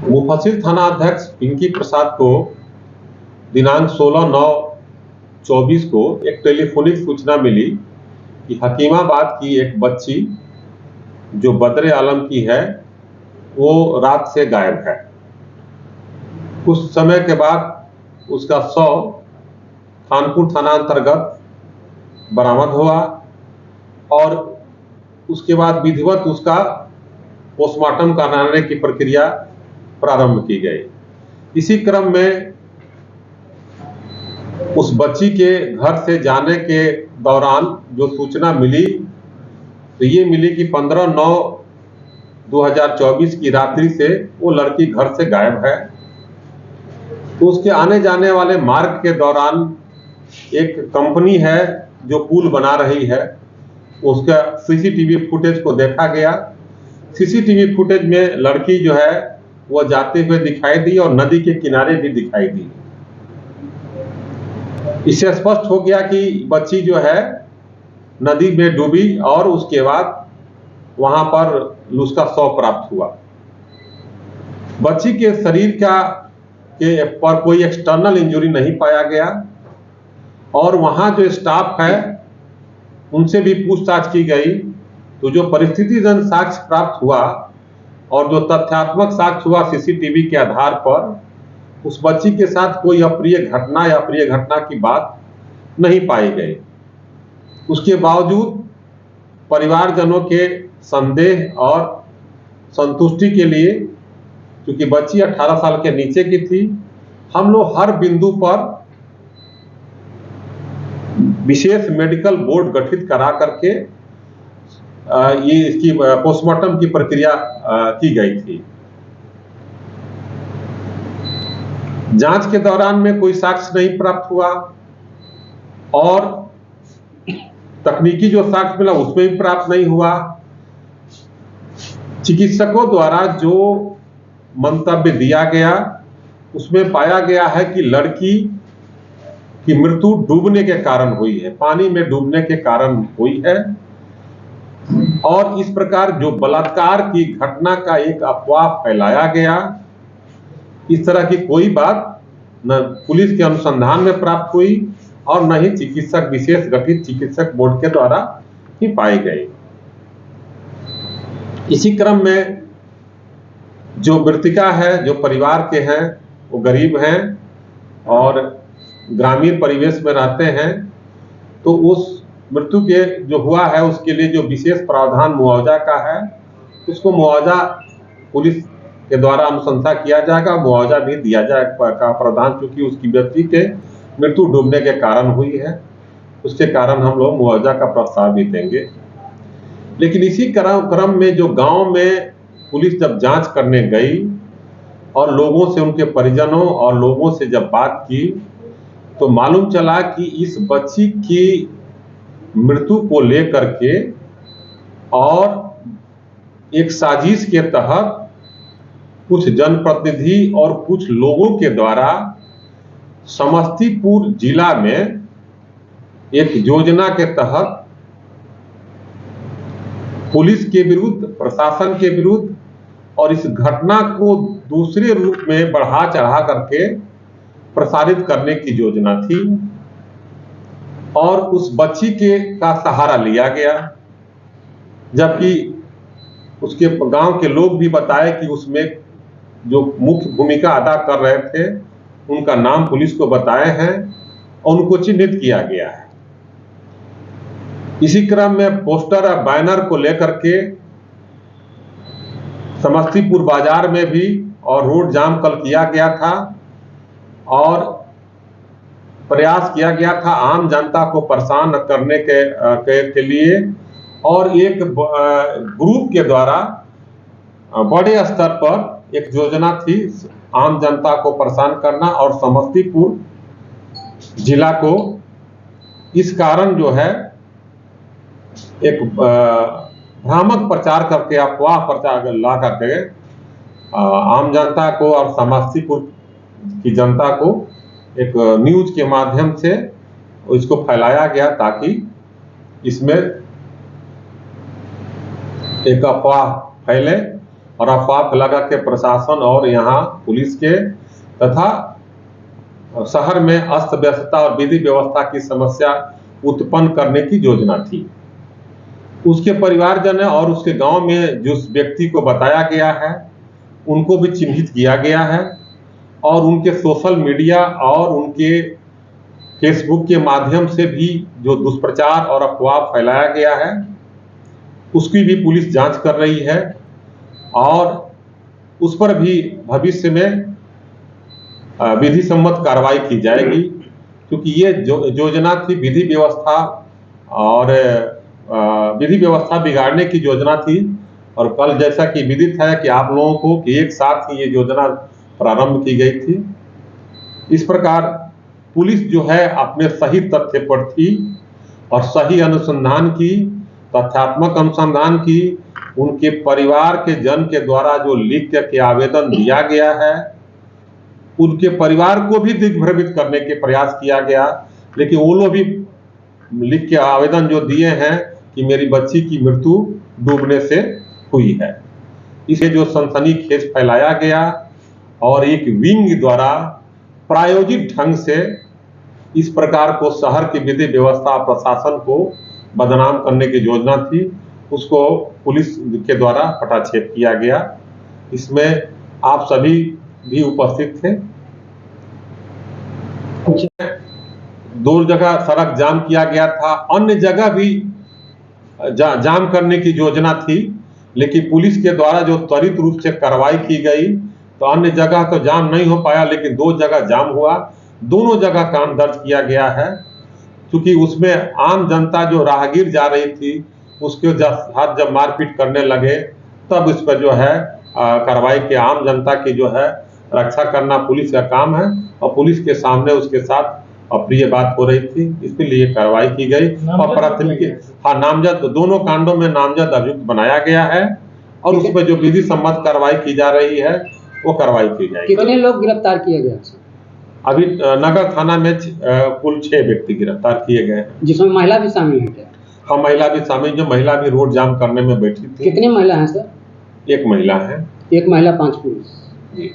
मुफस्सिल थाना अध्यक्ष पिंकी प्रसाद को दिनांक 16/9/24 को एक टेलीफोनिक सूचना मिली कि हकीमाबाद की एक बच्ची जो बदरे आलम की है वो रात से गायब है। कुछ समय के बाद उसका शव खानपुर थाना अंतर्गत बरामद हुआ और उसके बाद विधिवत उसका पोस्टमार्टम कराने की प्रक्रिया प्रारंभ की गई। इसी क्रम में उस बच्ची के घर से जाने के दौरान जो सूचना मिली तो ये मिली कि 15/9/2024 की रात्रि से वो लड़की घर से गायब है। तो उसके आने जाने वाले मार्ग के दौरान एक कंपनी है जो पुल बना रही है, उसका सीसीटीवी फुटेज को देखा गया। सीसीटीवी फुटेज में लड़की जो है वो जाते हुए दिखाई दी और नदी के किनारे भी दिखाई दी। इससे स्पष्ट हो गया कि बच्ची जो है नदी में डूबी और उसके बाद वहां पर उसका शव प्राप्त हुआ। बच्ची के शरीर पर कोई एक्सटर्नल इंजरी नहीं पाया गया और वहां जो स्टाफ है उनसे भी पूछताछ की गई तो जो परिस्थितिजन्य साक्ष्य प्राप्त हुआ और जो तथ्यात्मक साक्ष्य हुआ सीसीटीवी के आधार पर उस बच्ची के साथ कोई अप्रिय घटना या अप्रिय घटना की बात नहीं पाई गई। उसके बावजूद परिवारजनों के संदेह और संतुष्टि के लिए, क्योंकि बच्ची 18 साल के नीचे की थी, हम लोग हर बिंदु पर विशेष मेडिकल बोर्ड गठित करा करके ये इसकी पोस्टमार्टम की प्रक्रिया की गई थी। जांच के दौरान में कोई साक्ष्य नहीं प्राप्त हुआ और तकनीकी जो साक्ष्य मिला उसमें भी प्राप्त नहीं हुआ। चिकित्सकों द्वारा जो मंतव्य दिया गया उसमें पाया गया है कि लड़की की मृत्यु डूबने के कारण हुई है, पानी में डूबने के कारण हुई है और इस प्रकार जो बलात्कार की घटना का एक अफवाह फैलाया गया, इस तरह की कोई बात न पुलिस के अनुसंधान में प्राप्त हुई और न ही चिकित्सक विशेष गठित चिकित्सक बोर्ड के द्वारा ही पाई गई। इसी क्रम में जो मृतिका है, जो परिवार के हैं, वो गरीब हैं और ग्रामीण परिवेश में रहते हैं, तो उस मृत्यु के जो हुआ है उसके लिए जो विशेष प्रावधान मुआवजा का है उसको मुआवजा पुलिस के द्वारा अनुशंसा किया जाएगा, मुआवजा भी दिया जाएगा का प्रावधान, क्योंकि उसकी व्यक्ति के मृत्यु डूबने के कारण हुई है, उसके कारण हम लोग मुआवजा का प्रस्ताव भी देंगे। लेकिन इसी क्रम में जो गांव में पुलिस जब जांच करने गई और लोगों से, उनके परिजनों और लोगों से जब बात की तो मालूम चला कि इस बच्ची की मृत्यु को लेकर के और एक साजिश के तहत कुछ जनप्रतिनिधि और कुछ लोगों के द्वारा समस्तीपुर जिला में एक योजना के तहत पुलिस के विरुद्ध, प्रशासन के विरुद्ध और इस घटना को दूसरे रूप में बढ़ा चढ़ा करके प्रसारित करने की योजना थी और उस बच्ची का सहारा लिया गया, जबकि उसके गांव के लोग भी बताए कि उसमें जो मुख्य भूमिका अदा कर रहे थे उनका नाम पुलिस को बताए हैं और उनको चिन्हित किया गया है। इसी क्रम में पोस्टर और बैनर को लेकर के समस्तीपुर बाजार में भी और रोड जाम कल किया गया था और प्रयास किया गया था आम जनता को परेशान करने के लिए और एक ग्रुप के द्वारा बड़े स्तर पर एक योजना थी आम जनता को परेशान करना और समस्तीपुर जिला को इस कारण जो है एक भ्रामक प्रचार करके, अफवाह प्रचार ला करके आम जनता को और समस्तीपुर की जनता को एक न्यूज के माध्यम से इसको फैलाया गया ताकि इसमें एक अफवाह फैले और अफवाह फैला के प्रशासन और यहाँ पुलिस के तथा शहर में अस्त व्यस्तता और विधि व्यवस्था की समस्या उत्पन्न करने की योजना थी। उसके परिवारजन और उसके गांव में जिस व्यक्ति को बताया गया है उनको भी चिन्हित किया गया है और उनके सोशल मीडिया और उनके फेसबुक के माध्यम से भी जो दुष्प्रचार और अफवाह फैलाया गया है उसकी भी पुलिस जांच कर रही है और उस पर भी भविष्य में विधि सम्मत कार्रवाई की जाएगी, क्योंकि ये जो योजना थी विधि व्यवस्था और विधि व्यवस्था बिगाड़ने की योजना थी। और कल जैसा कि विदित है कि आप लोगों को कि एक साथ ही ये योजना प्रारंभ की गई थी। इस प्रकार पुलिस जो है अपने सही तथ्य पर थी और सही अनुसंधान की, तथ्यात्मक अनुसंधान की। उनके परिवार के जन के द्वारा जो लिख के आवेदन दिया गया है उनके परिवार को भी दिग्भ्रमित करने के प्रयास किया गया, लेकिन वो लोग भी लिख के आवेदन जो दिए हैं कि मेरी बच्ची की मृत्यु डूबने से हुई है। इसे जो सनसनीखेज फैलाया गया और एक विंग द्वारा प्रायोजित ढंग से इस प्रकार को शहर की विधि व्यवस्था प्रशासन को बदनाम करने की योजना थी, उसको पुलिस के द्वारा पटाक्षेप किया गया। इसमें आप सभी भी उपस्थित थे। दो जगह सड़क जाम किया गया था, अन्य जगह भी जाम करने की योजना थी, लेकिन पुलिस के द्वारा जो त्वरित रूप से कार्रवाई की गई तो अन्य जगह तो जाम नहीं हो पाया, लेकिन दो जगह जाम हुआ। दोनों जगह कांड दर्ज किया गया है, क्योंकि उसमें आम जनता जो राहगीर जा रही थी उसके साथ जब मारपीट करने लगे तब इस पर जो है कार्रवाई के आम जनता की जो है रक्षा करना पुलिस का काम है और पुलिस के सामने उसके साथ अप्रिय बात हो रही थी, इसके लिए कार्रवाई की गई और प्राथमिक नामजद दोनों कांडों में नामजद अभियुक्त बनाया गया है और उसमें जो विधि सम्मत कार्रवाई की जा रही है वो कार्रवाई की जाएगी। कितने लोग गिरफ्तार किए गए? अभी नगर थाना में कुल 6 व्यक्ति गिरफ्तार किए गए हैं, जिसमें महिला भी शामिल है क्या? हाँ, महिला भी शामिल, जो महिला भी रोड जाम करने में बैठी थी। कितनी महिला हैं सर? 1 महिला है। 1 महिला 5 पुरुष। जी।